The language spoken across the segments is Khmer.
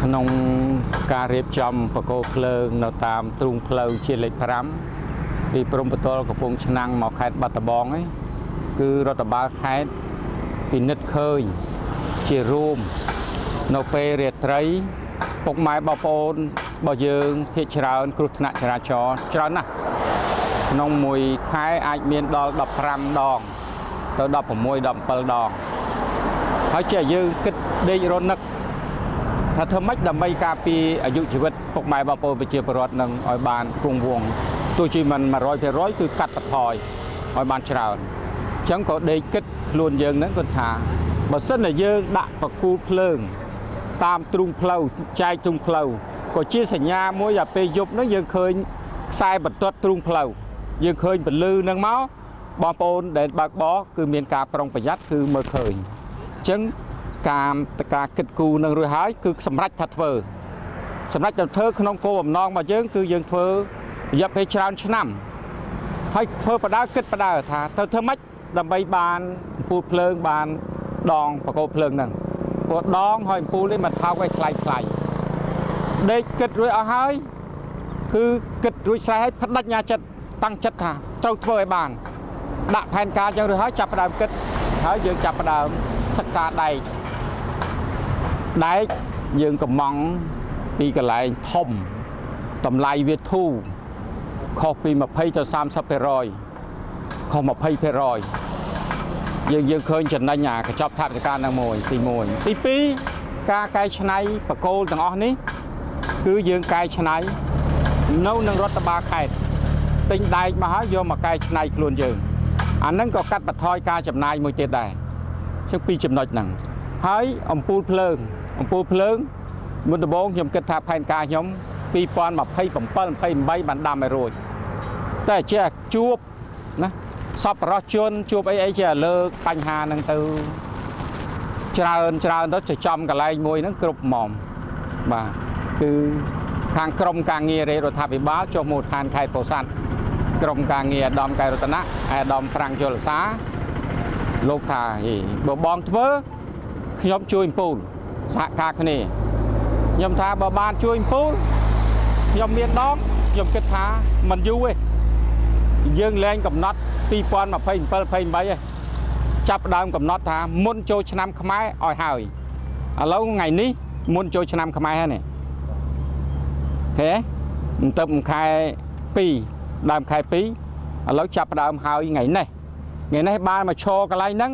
ក្នុងការរៀបចំបកគោភ្លើងនៅតាមទ្រូងផ្លូវជាលេខ5ពីព្រំប្រទល់កំពង់ឆ្នាំងមកខេត្តបាត់ដំបងấyគឺរដ្ឋបាលខេត្តពិនិត្យឃើញជារួមនៅពេលរាត្រីពុកម៉ែបងប្អូនរបស់យើងភាគច្រើនគ្រោះថ្នាក់ចរាចរណ៍ច្រើនណាស់ក្នុងមួយខែអាចមានដល់15ដងទៅ16 17ដងហើយជាយើងគិតដេករនឹកថាធ្វើម៉េចដើម្បីការពារអាយុជីវិតពុកម៉ែបងប្អូនប្រជាពលរដ្ឋនឹងឲ្យបានគង់វង្សទោះជាមិន 100% គឺកាត់បន្ថយឲ្យបានច្រើនអញ្ចឹងក៏ដេកគិតខ្លួនយើងហ្នឹងគាត់ថាបើសិនតែយើងដាក់បកគូភ្លើងតាមទ្រូងផ្លូវចែកទ្រូងផ្លូវក៏ជាសញ្ញាមួយថាពេលយប់ហ្នឹងយើងឃើញខ្សែបន្ទាត់ទ្រូងផ្លូវយើងឃើញពលឺហ្នឹងមកបងប្អូនដែលបើកបរគឺមានការប្រុងប្រយ័ត្នគឺមើលឃើញអញ្ចឹងការគិតគូរនឹងរួចហើយគឺសម្រេចថាធ្វើសម្រេចទៅធ្វើក្នុងគោលបំណងរបស់យើងគឺយើងធ្វើរយៈពេលច្រើនឆ្នាំហើយធ្វើបដើគិតបដើថាទៅធ្វើម៉េចដើម្បីបានអំពូលភ្លើងបានដងបកគោភ្លើងហ្នឹងព្រោះដងហើយអំពូលនេះមិនថោកឲ្យថ្លៃដេកគិតរួចអស់ហើយគឺគិតរួចស្រេចហើយបដិញ្ញាចិត្តតាំងចិត្តថាត្រូវធ្វើឲ្យបានដាក់ផែនការចឹងរួចហើយចាប់ផ្ដើមគិតហើយយើងចាប់ផ្ដើមសិក្សាដែកយើងកំងពីកន្លែងធំតម្លៃវាធូរខុសពី20ទៅ30%ខុស20%យើងឃើញចំណេញកញ្ចប់ថវិកានឹងមួយទី1ទី2ការកែច្នៃបកគោលទាំងអស់នេះគឺយើងកែច្នៃនៅនឹងរដ្ឋបាលខេត្តទិញដែកមកហើយយកមកកែច្នៃខ្លួនយើងអាហ្នឹងក៏កាត់បន្ថយការចំណាយមួយទៀតដែរជាពីចំណុចហ្នឹងហើយអំពូលភ្លើងមុនដំបូងខ្ញុំគិតថាផែនការខ្ញុំ2027 28បានដាំឲ្យរួចតែជាជួបណាសពរស់ជនជួបអីជាលើកបញ្ហាហ្នឹងទៅច្រើនទៅចំកន្លែងមួយហ្នឹងគ្រប់ហ្មងបាទគឺខាងក្រមការងាររដ្ឋាភិបាលចុះមូលដ្ឋានខេត្តពោធិ៍សាត់ក្រមការងារអាដាមកែរតនៈអាដាមប្រាំងជលសាលោកថាបើបងធ្វើខ្ញុំជួយអំពូលសហការគ្នាខ្ញុំថាបើបានជួយអំពូលខ្ញុំមានដងខ្ញុំគិតថាមិនយូរទេយើងលែងកំណត់2027 28ឯងចាប់ដើមកំណត់ថាមុនចូលឆ្នាំខ្មែរឲ្យហើយឥឡូវថ្ងៃនេះមុនចូលឆ្នាំខ្មែរហើយនេះអូខេបន្ទាប់ខែ2ដើមខែ2ឥឡូវចាប់ដើមហើយថ្ងៃនេះបានមកឈរកន្លែងហ្នឹង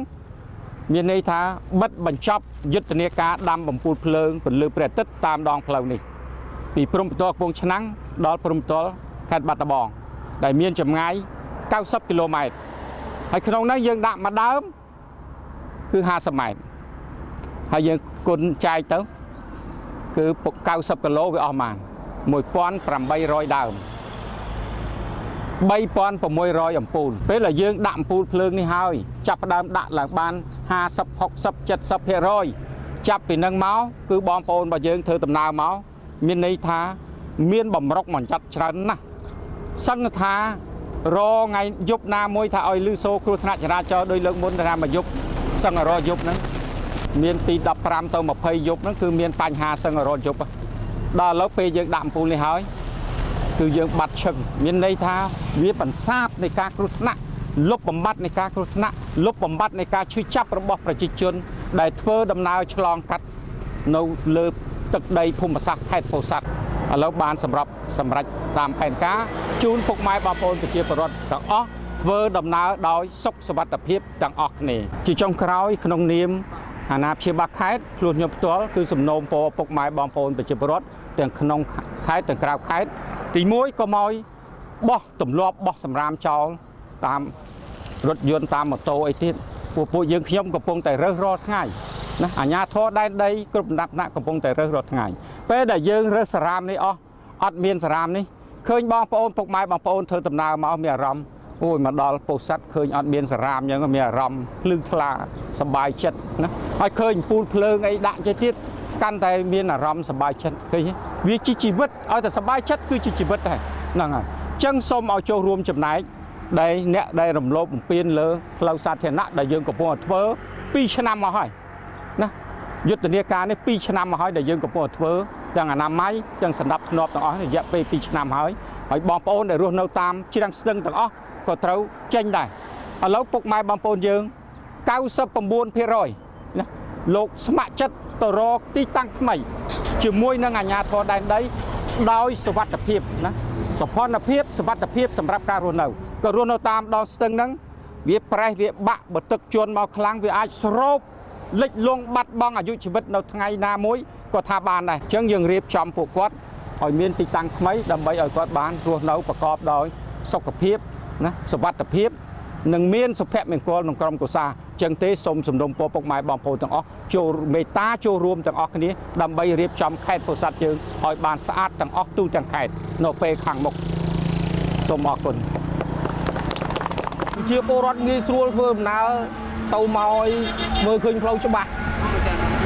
មានន័យថាបិទបញ្ចប់យុទ្ធនាការដាំបំពូលភ្លើងពន្លឺព្រះអាទិត្យតាមដងផ្លូវនេះពីព្រំប្រទល់កំពង់ឆ្នាំងដល់ព្រំប្រទល់ខេត្តបាត់ដំបងដែលមានចម្ងាយ90 គីឡូម៉ែត្រហើយក្នុងនោះយើងដាក់មួយដើមគឺ50ម៉ែត្រហើយយើងគុណចែកទៅគឺ90 គីឡូវាអស់ប៉ុន្មាន1800ដើម3600អំពូលពេលដែលយើងដាក់អំពូលភ្លើងនេះហើយចាប់ផ្ដើមដាក់ឡើងបាន50 60 70% ចាប់ពីនឹងមកគឺបងប្អូនរបស់យើងធ្វើដំណើរមកមានន័យថាមានបំរុកមកចាត់ច្រើនណាស់សឹងថារថ្ងៃយប់ណាមួយថាឲ្យលឺសូរគ្រោះថ្នាក់ចរាចរណ៍ដោយលើកមុនថាមកយប់សឹងរយប់ហ្នឹងមានពី15ទៅ20យប់ហ្នឹងគឺមានបញ្ហាសឹងរយប់ដល់ឥឡូវពេលយើងដាក់អំពូលនេះហើយគឺយើងបាត់ឈឹងមានន័យថាវាបន្សាបនៃការគ្រោះថ្នាក់លុបបំបត្តិនៃការគ្រោះថ្នាក់លុបបំបត្តិនៃការឈឺចាប់របស់ប្រជាជនដែលធ្វើដំណើរឆ្លងកាត់នៅលើទឹកដីភូមិសាស្ត្រខេត្តពោធិ៍សាត់ឥឡូវបានសម្រេចតាមផែនការជូនពុកម៉ែបងប្អូនប្រជាពលរដ្ឋទាំងអស់ធ្វើដំណើរដោយសុខសុវត្ថិភាពទាំងអស់គ្នាជាចុងក្រោយក្នុងនាមអាណាព្យាបាលខេត្តខ្លួនខ្ញុំផ្ទាល់គឺសំណូមពរពុកម៉ែបងប្អូនប្រជាពលរដ្ឋទាំងក្នុងខេត្តទាំងក្រៅខេត្តទី1ក៏មកបោះទម្លាប់បោះសម្រាមចោលតាមរថយន្តតាមម៉ូតូអីទៀតពួកយើងខ្ញុំកំពុងតែរើសរាល់ថ្ងៃណាអាជ្ញាធរដែនដីគ្រប់ដំណាក់ណាកំពុងតែរើសរាល់ថ្ងៃពេលដែលយើងរើសសារ៉ាមនេះអត់មានសារ៉ាមនេះឃើញបងប្អូនពុកម៉ែបងប្អូនធ្វើដំណើរមកមានអារម្មណ៍អូយមកដល់ពោធិ៍សាត់ឃើញអត់មានសារ៉ាមអញ្ចឹងមានអារម្មណ៍ភ្លឺថ្លាសប្បាយចិត្តណាហើយឃើញពូលភ្លើងអីដាក់ចេះទៀតកាន់តែមានអារម្មណ៍សប្បាយចិត្តឃើញវាជាជីវិតឲ្យតែសប្បាយចិត្តគឺជាជីវិតដែរហ្នឹងហើយអញ្ចឹងសូមឲ្យចូលរួមចំណែកដែលអ្នកដែលរំលោភបំពានលើផ្លូវសាធារណៈដែលយើងកំពុងតែធ្វើ2ឆ្នាំមកហើយណា យុទ្ធនាការនេះ2ឆ្នាំមកហើយដែលយើងកំពុងធ្វើទាំងអនាម័យទាំងសម្ដាប់ធ្នាប់ទាំងអស់រយៈពេល2ឆ្នាំហើយបងប្អូនដែលរស់នៅតាមជ្រាំងស្ទឹងទាំងអស់ក៏ត្រូវចេញដែរឥឡូវពុកម៉ែបងប្អូនយើង99%ណាលោកស្ម័គ្រចិត្តទៅរកទីតាំងថ្មីជាមួយនឹងអាជ្ញាធរដែនដីដោយសុវត្ថិភាពណាសុវត្ថិភាពសម្រាប់ការរស់នៅក៏រស់នៅតាមដងស្ទឹងហ្នឹងវាប្រេះវាបាក់បើទឹកជន់មកខ្លាំងវាអាចស្រូបលិចលង់បាត់បង់អាយុជីវិតនៅថ្ងៃណាមួយក៏ថាបានដែរអញ្ចឹងយើងរៀបចំពួកគាត់ឲ្យមានទីតាំងថ្មីដើម្បីឲ្យគាត់បានរស់នៅប្រកបដោយសុខភាពណាសុវត្ថិភាពនិងមានសុភមង្គលក្នុងក្រុមគ្រួសារអញ្ចឹងទេសូមសំណូមពរពុកម៉ែបងប្អូនទាំងអស់ចូលមេត្តាចូលរួមទាំងអស់គ្នាដើម្បីរៀបចំខេត្តពោធិ៍សាត់យើងឲ្យបានស្អាតទាំងអស់ទូទាំងខេត្តនៅពេលខាងមុខសូមអរគុណជាពលរដ្ឋងាយស្រួលធ្វើដំណើរទៅមកឲ្យមើលឃើញផ្លូវច្បាស់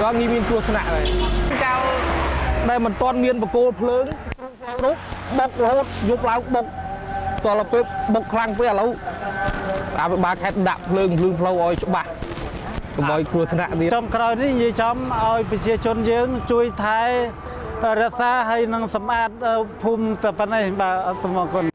ក៏ងាយមានគ្រោះថ្នាក់ដែរកាលដែលមិនទាន់មានបកគោលភ្លើងនោះបុករហូតយប់ឡើងបុកតលពេលបុកខ្លាំងពេកឥឡូវអភិបាលខេត្តដាក់ភ្លើងផ្លូវឲ្យច្បាស់កុំឲ្យគ្រោះថ្នាក់ទៀតចំក្រោយនេះនិយាយចំឲ្យប្រជាជនយើងជួយថែរក្សាហើយនឹងសម្អាតភូមិតែប៉ុណ្ណេះបាទសូមអរគុណ